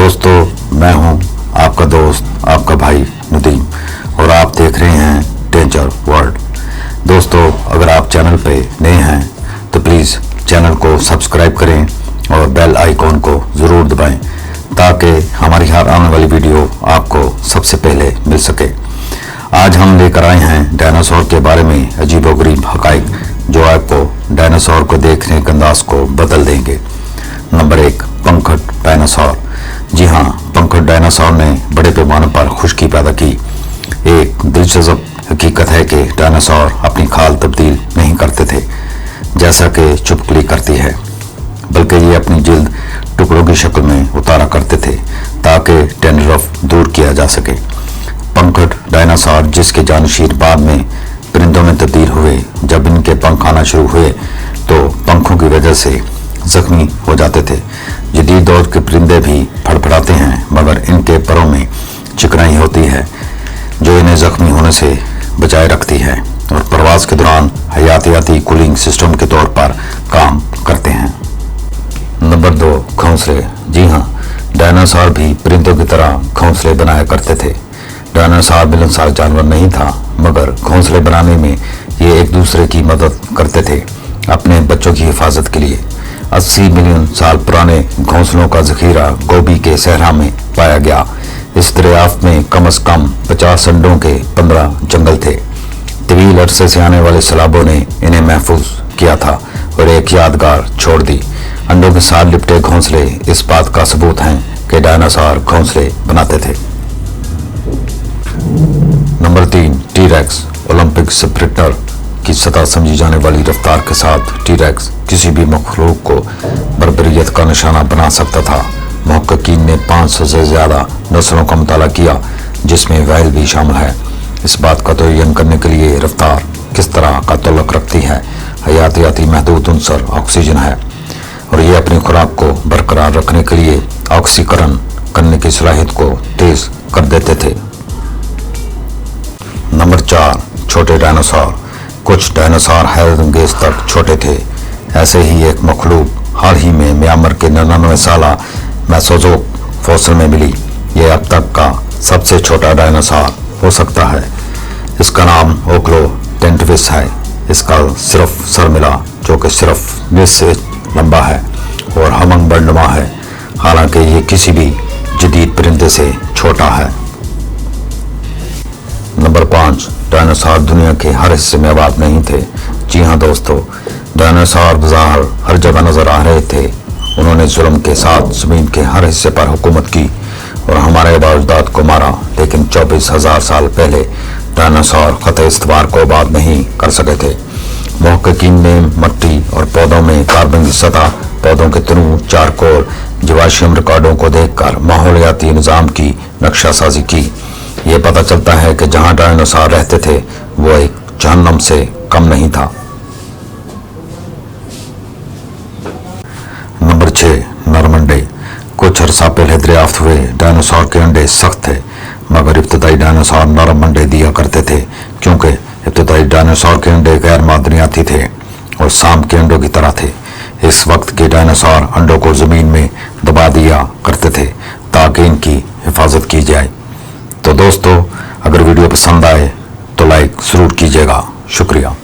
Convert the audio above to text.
दोस्तों, मैं हूं आपका दोस्त, आपका भाई नदीम, और आप देख रहे हैं डेंजर वर्ल्ड। दोस्तों, अगर आप चैनल पे नए हैं तो प्लीज़ चैनल को सब्सक्राइब करें और बेल आइकॉन को ज़रूर दबाएं ताकि हमारी हर आने वाली वीडियो आपको सबसे पहले मिल सके। आज हम लेकर आए हैं डायनासोर के बारे में अजीबोगरीब हक़ाइक़ जो आपको डायनासोर को देखने के अंदाज को बदल देंगे। Number 1, पंखुड़ dinosaur. जी हाँ, पंखुड़ डायनासोर ने बड़े पैमाने पर खुशकी पैदा की। एक दिलचस्प हकीकत है कि डायनासोर अपनी खाल तब्दील नहीं करते थे जैसा कि चुपकली करती है, बल्कि ये अपनी जिल्द टुकड़ों की शक्ल में उतारा करते थे ताकि डैंड्रफ दूर किया जा सके। पंखुड़ डायनासोर जिसके जानशीर बाद में परिंदों में तब्दील हुए, जब इनके पंख आना शुरू हुए तो पंखों की वजह से जख्मी हो जाते थे। जदीद दौर के परिंदे भी फड़फड़ाते हैं, मगर इनके परों में चिकनाई होती है जो इन्हें जख्मी होने से बचाए रखती है और परवाज के दौरान हयातियाती कूलिंग सिस्टम के तौर पर काम करते हैं। नंबर 2, घोंसले। जी हाँ, डायनासोर भी परिंदों की तरह घोंसले बनाया करते थे। डायनासोर मिलनसार जानवर नहीं था, मगर घोंसले बनाने में ये एक दूसरे की मदद करते थे अपने बच्चों की हिफाजत के लिए। 80 मिलियन साल पुराने घोंसलों का जखीरा गोबी के सहरा में पाया गया। इस दरियाफ्त में कम से कम 50 अंडों के 15 जंगल थे। तवील अरसे से आने वाले सैलाबों ने इन्हें महफूज किया था और एक यादगार छोड़ दी। अंडों के साथ लिपटे घोंसले इस बात का सबूत हैं कि डायनासोर घोंसले बनाते थे। Number 3, T-rex. ओलंपिक स्प्रिंटर की सतह समझी जाने वाली रफ्तार के साथ टी-रेक्स किसी भी मखलूक को बर्बरियत का निशाना बना सकता था। मुहक्किकीन ने 500 से ज़्यादा नस्लों का मुताला किया, जिसमें व्हेल भी शामिल है, इस बात का तयन करने के लिए रफ्तार किस तरह का तल्लुक रखती है। हयातियाती महदूद उनसर ऑक्सीजन है और ये अपनी खुराक को बरकरार रखने के लिए ऑक्सीकरण करने की सलाहियत को तेज कर देते थे। नंबर 4, छोटे डायनासोर। कुछ डायनासोर हैरतअंगेज तक छोटे थे। ऐसे ही एक मखलूक हाल ही में म्यांमार के 99 साला मेसोजोक फॉसिल में मिली। यह अब तक का सबसे छोटा डायनासोर हो सकता है। इसका नाम ओक्लोडेंड्रविस है। इसका सिर्फ सर मिला जो कि सिर्फ निस से लंबा है और हमंगबर्डनुमा है, हालांकि ये किसी भी जदीद परिंदे से छोटा है। नंबर 5, डायनासोर दुनिया के हर हिस्से में आबाद नहीं थे। जी हाँ दोस्तों, डायनासोर बज़ाहिर हर जगह नजर आ रहे थे। उन्होंने जुल्म के साथ ज़मीन के हर हिस्से पर हुकूमत की और हमारे आबाद को मारा, लेकिन 24,000 साल पहले डायनासोर ख़त्े इस्तवार को आबाद नहीं कर सके थे। मुहक्किकीन ने मिट्टी और पौधों में कार्बन की सतह, पौधों के तनु, चारकोल, जीवाश्म रिकॉर्डों को देखकर माहौलियाती निज़ाम की नक्शा साजी की। ये पता चलता है कि जहाँ डायनासोर रहते थे वो एक जहन्नम से कम नहीं था। नंबर 6, नर अंडे। कुछ अरसा पहले दरियाफ्त हुए डायनासोर के अंडे सख्त थे, मगर इब्तदाई डायनासोर नरम अंडे दिया करते थे क्योंकि इब्तदाई डायनासोर के अंडे गैर मादनियाती थे और सांप के अंडों की तरह थे। इस वक्त के डायनासोर अंडों को जमीन में दबा दिया करते थे ताकि इनकी हिफाजत की जाए। तो दोस्तों, अगर वीडियो पसंद आए तो लाइक ज़रूर कीजिएगा। शुक्रिया।